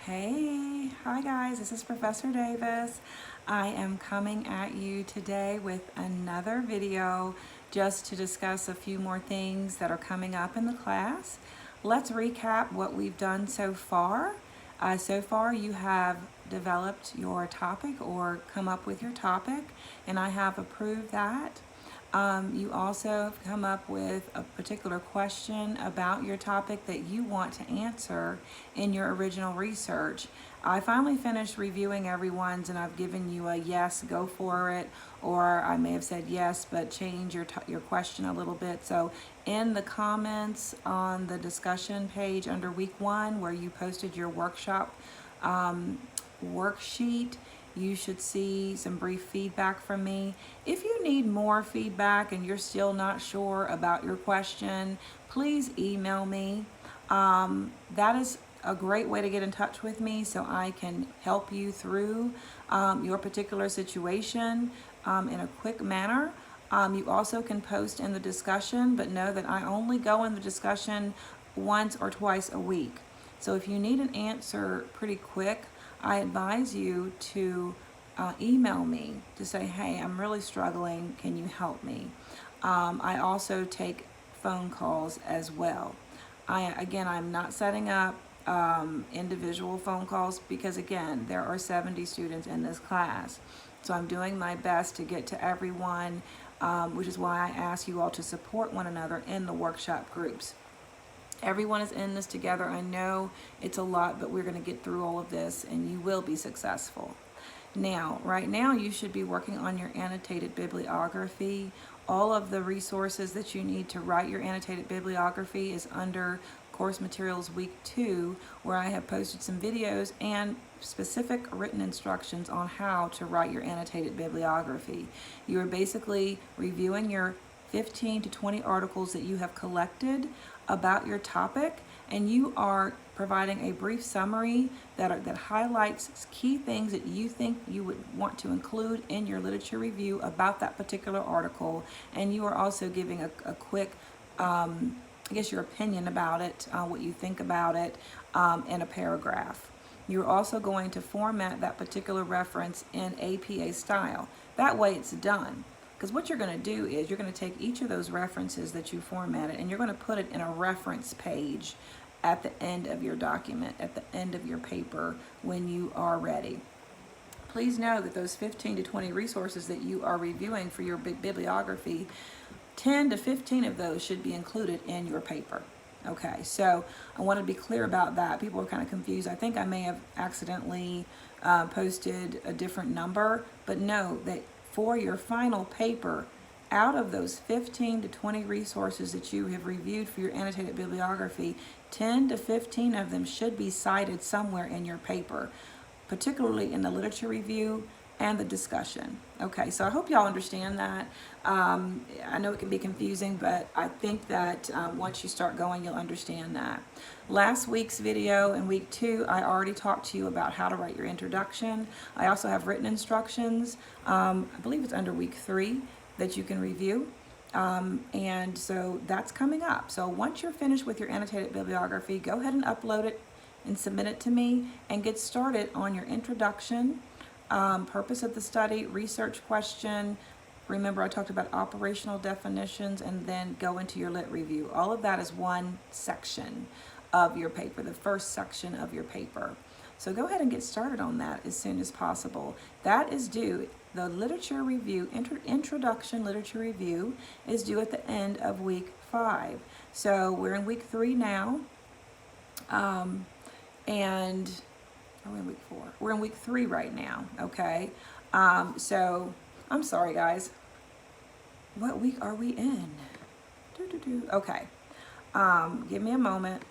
Hey, hi guys, this is Professor Davis. I am coming at you today with another video just to discuss a few more things that are coming up in the class. Let's recap what we've done so far. So far you have developed your topic or come up with your topic, and I have approved that. You also have come up with a particular question about your topic that you want to answer in your original research. I finally finished reviewing everyone's and I've given you a yes, go for it, or I may have said yes, but change your question a little bit. So in the comments on the discussion page under week 1 where you posted your workshop worksheet, you should see some brief feedback from me. If you need more feedback and you're still not sure about your question, please email me. That is a great way to get in touch with me so I can help you through your particular situation in a quick manner. You also can post in the discussion, but know that I only go in the discussion once or twice a week. So if you need an answer pretty quick, I advise you to email me to say, hey, I'm really struggling, can you help me? I also take phone calls as well. I'm not setting up individual phone calls because again, there are 70 students in this class. So I'm doing my best to get to everyone, which is why I ask you all to support one another in the workshop groups. Everyone is in this together. I know it's a lot, but we're going to get through all of this and you will be successful. Now, right now, you should be working on your annotated bibliography. All of the resources that you need to write your annotated bibliography is under Course Materials Week 2, where I have posted some videos and specific written instructions on how to write your annotated bibliography. You are basically reviewing your 15 to 20 articles that you have collected about your topic, and you are providing a brief summary that highlights key things that you think you would want to include in your literature review about that particular article, and you are also giving a quick I guess your opinion about it, what you think about it in a paragraph. You're also going to format that particular reference in APA style. That way it's done. Because what you're going to do is you're going to take each of those references that you formatted and you're going to put it in a reference page at the end of your document, at the end of your paper when you are ready. Please know that those 15 to 20 resources that you are reviewing for your bibliography, 10 to 15 of those should be included in your paper. Okay, so I want to be clear about that. People are kind of confused. I think I may have accidentally posted a different number, but know that for your final paper, out of those 15 to 20 resources that you have reviewed for your annotated bibliography, 10 to 15 of them should be cited somewhere in your paper, particularly in the literature review and the discussion. Okay, so I hope y'all understand that. I know it can be confusing, but I think that once you start going, you'll understand that. Last week's video in week 2, I already talked to you about how to write your introduction. I also have written instructions. I believe it's under week 3 that you can review. And so that's coming up. So once you're finished with your annotated bibliography, go ahead and upload it and submit it to me and get started on your introduction, purpose of the study, research question. Remember, I talked about operational definitions, and then go into your lit review. All of that is one section of your paper, the first section of your paper. So go ahead and get started on that as soon as possible. That is due, the literature review, introduction literature review is due at the end of week 5. So we're in week 3 now, and are we in week 4? We're in week 3 right now, okay? So I'm sorry, guys. What week are we in? Okay. Give me a moment.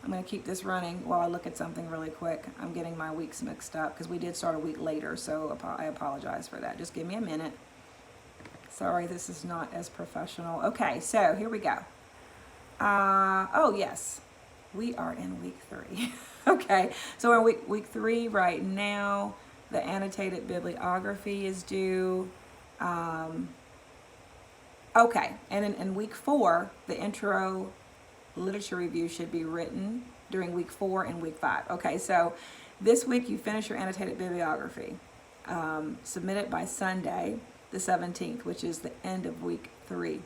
I'm going to keep this running while I look at something really quick. I'm getting my weeks mixed up because we did start a week later, so I apologize for that. Just give me a minute. Sorry, this is not as professional. Okay, so here we go. Oh, yes. We are in week 3. Okay, so we're in week 3 right now. The annotated bibliography is due. Okay, and in week 4, the intro literature review should be written during week 4 and week 5. Okay, so This week you finish your annotated bibliography. Submit it by Sunday, the 17th, which is the end of week 3.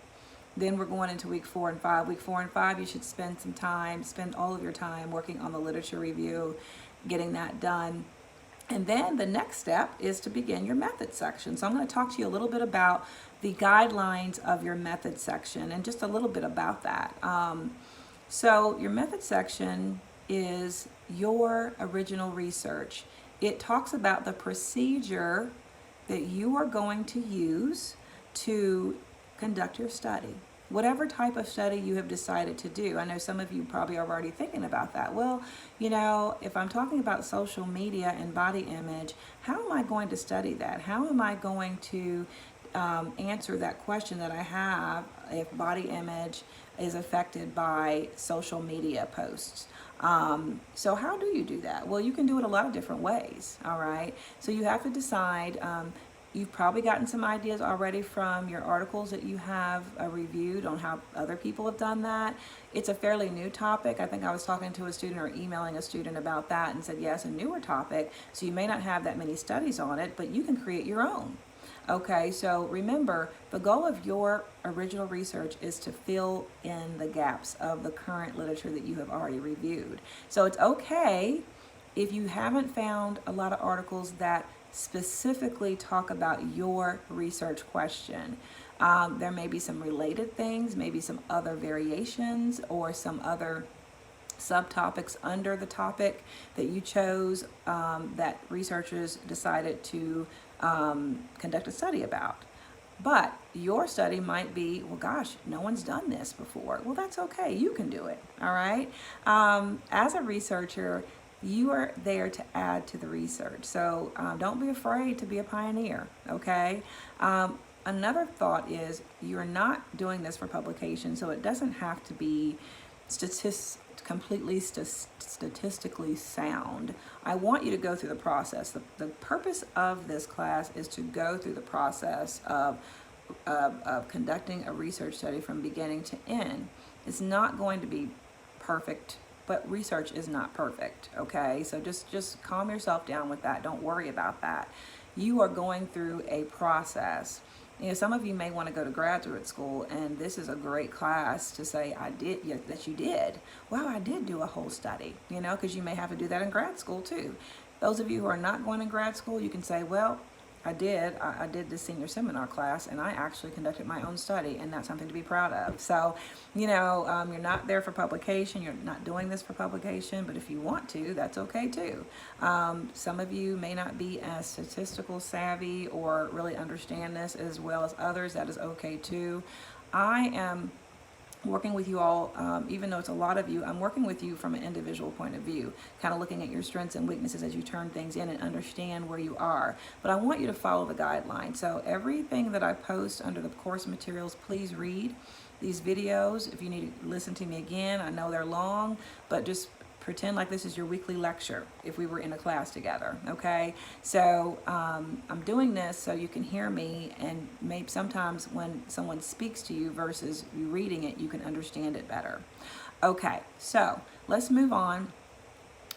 Then we're going into week 4 and 5. Week 4 and 5, you should spend all of your time working on the literature review, getting that done. And then the next step is to begin your method section. So I'm going to talk to you a little bit about the guidelines of your method section and just a little bit about that. So your method section is your original research. It talks about the procedure that you are going to use to conduct your study. Whatever type of study you have decided to do. I know some of you probably are already thinking about that. Well, if I'm talking about social media and body image, how am I going to study that? How am I going to answer that question that I have if body image is affected by social media posts? So how do you do that? Well, you can do it a lot of different ways, all right? So you have to decide. You've probably gotten some ideas already from your articles that you have reviewed on how other people have done that. It's a fairly new topic. I think I was talking to a student or emailing a student about that and said, yes, a newer topic. So you may not have that many studies on it, but you can create your own. Okay, so remember, the goal of your original research is to fill in the gaps of the current literature that you have already reviewed. So it's okay if you haven't found a lot of articles that specifically talk about your research question. There may be some related things, maybe some other variations or some other subtopics under the topic that you chose that researchers decided to conduct a study about. But your study might be, well, gosh, no one's done this before. Well, that's okay. You can do it. All right. As a researcher, you are there to add to the research. So don't be afraid to be a pioneer, okay? Another thought is you're not doing this for publication, so it doesn't have to be completely statistically sound. I want you to go through the process. The purpose of this class is to go through the process of conducting a research study from beginning to end. It's not going to be perfect, but research is not perfect, okay? So just calm yourself down with that. Don't worry about that. You are going through a process. Some of you may want to go to graduate school, and this is a great class to say, that you did. Wow, I did do a whole study, because you may have to do that in grad school too. Those of you who are not going to grad school, you can say, well, I did the senior seminar class, and I actually conducted my own study, and that's something to be proud of. So, you're not there for publication, you're not doing this for publication, but if you want to, that's okay too. Some of you may not be as statistical savvy or really understand this as well as others. That is okay too. I am working with you all, even though it's a lot of you, I'm working with you from an individual point of view, kind of looking at your strengths and weaknesses as you turn things in and understand where you are. But I want you to follow the guidelines. So everything that I post under the course materials, please read these videos. If you need to listen to me again, I know they're long, but just pretend like this is your weekly lecture if we were in a class together, okay? So I'm doing this so you can hear me, and maybe sometimes when someone speaks to you versus you reading it, you can understand it better. Okay, so let's move on.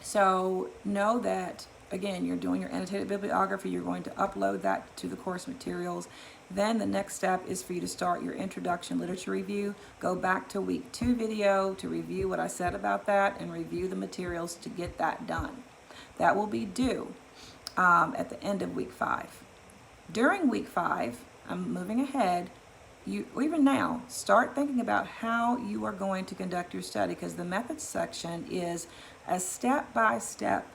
So know that, again, you're doing your annotated bibliography. You're going to upload that to the course materials. Then the next step is for you to start your introduction literature review. Go back to week 2 video to review what I said about that and review the materials to get that done. That will be due at the end of week 5. During week 5, I'm moving ahead. You even now start thinking about how you are going to conduct your study, because the methods section is a step-by-step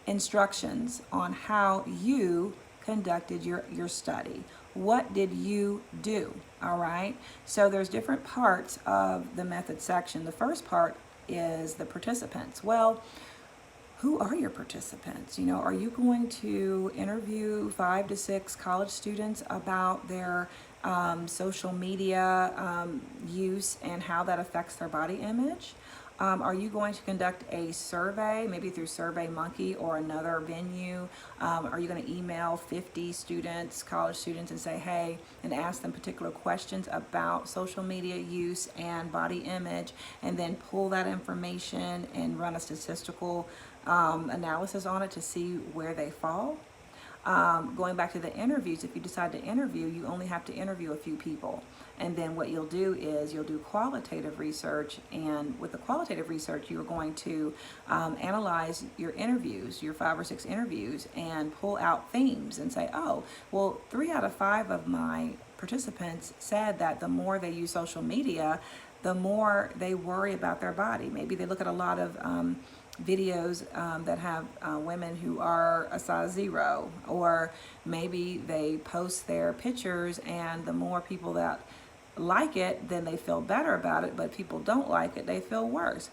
instructions on how you conducted your study. What did you do? All right. So there's different parts of the method section. The first part is the participants. Well, who are your participants? Are you going to interview 5 to 6 college students about their social media use and how that affects their body image? Are you going to conduct a survey, maybe through SurveyMonkey or another venue? Are you going to email 50 students, college students, and say, hey, and ask them particular questions about social media use and body image, and then pull that information and run a statistical analysis on it to see where they fall? Going back to the interviews, if you decide to interview, you only have to interview a few people. And then what you'll do is you'll do qualitative research. And with the qualitative research, you're going to analyze your interviews, your 5 or 6 interviews, and pull out themes and say, oh, well, 3 out of 5 of my participants said that the more they use social media, the more they worry about their body. Maybe they look at a lot of videos that have women who are a size 0, or maybe they post their pictures, and the more people that like it, then they feel better about it, but people don't like it, they feel worse.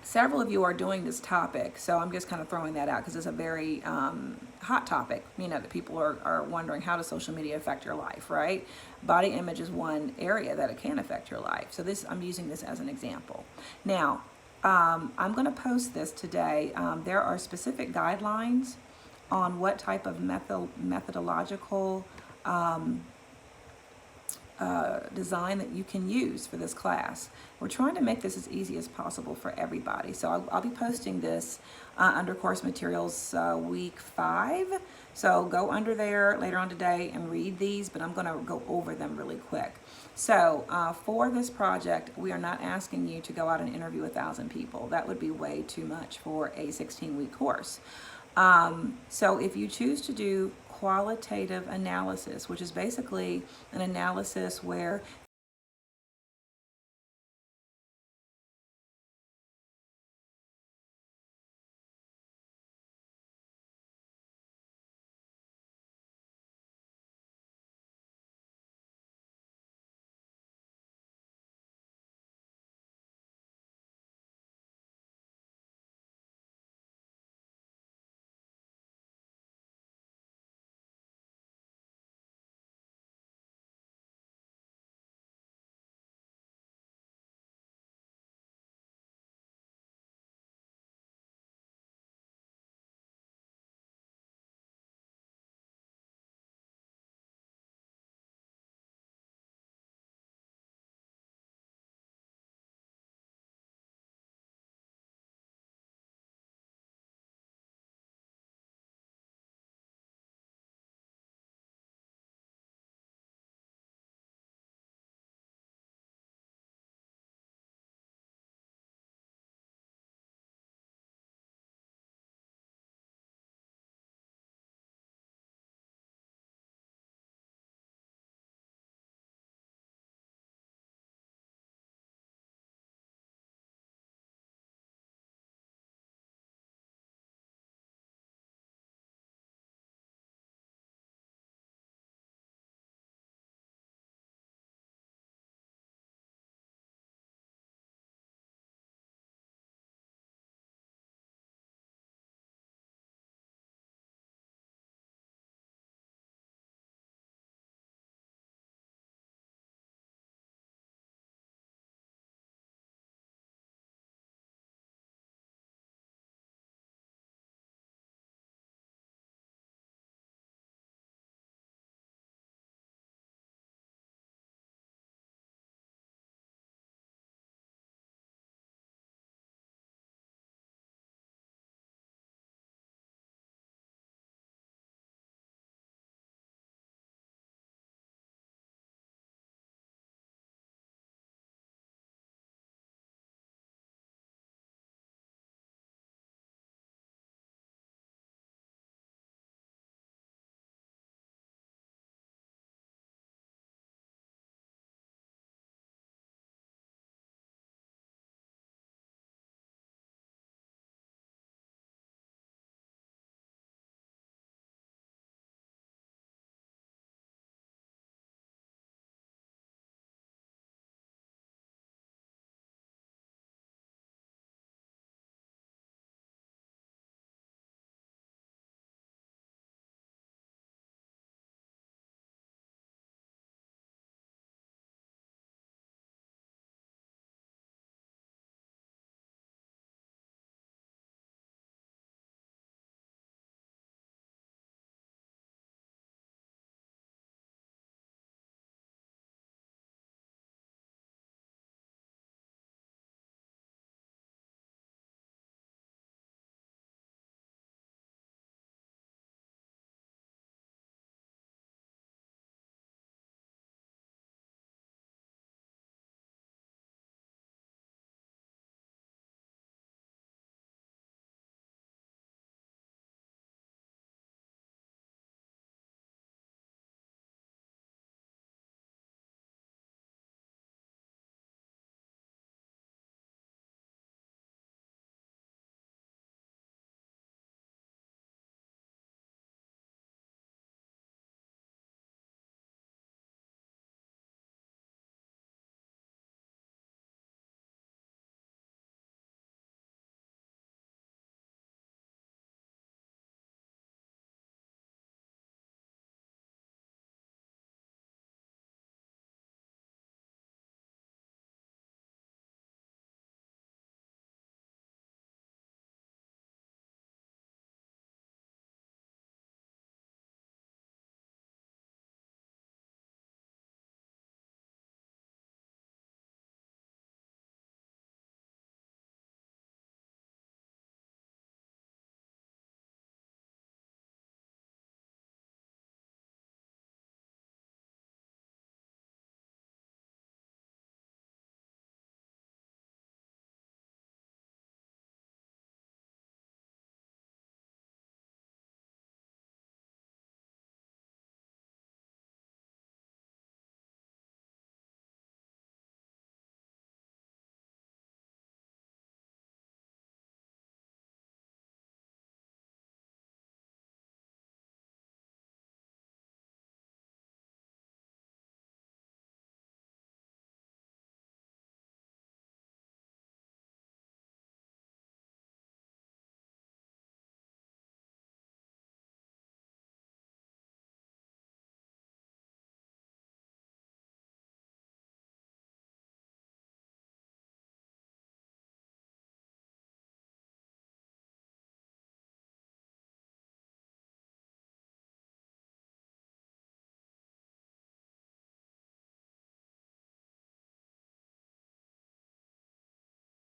Several of you are doing this topic, so I'm just kind of throwing that out because it's a very hot topic, that people are wondering, how does social media affect your life, right? Body image is one area that it can affect your life. So I'm using this as an example. Now, I'm going to post this today. There are specific guidelines on what type of methodological design that you can use for this class. We're trying to make this as easy as possible for everybody. So I'll be posting this under course materials week 5. So go under there later on today and read these, but I'm going to go over them really quick. So for this project, we are not asking you to go out and interview 1,000 people. That would be way too much for a 16-week course. So if you choose to do qualitative analysis, which is basically an analysis where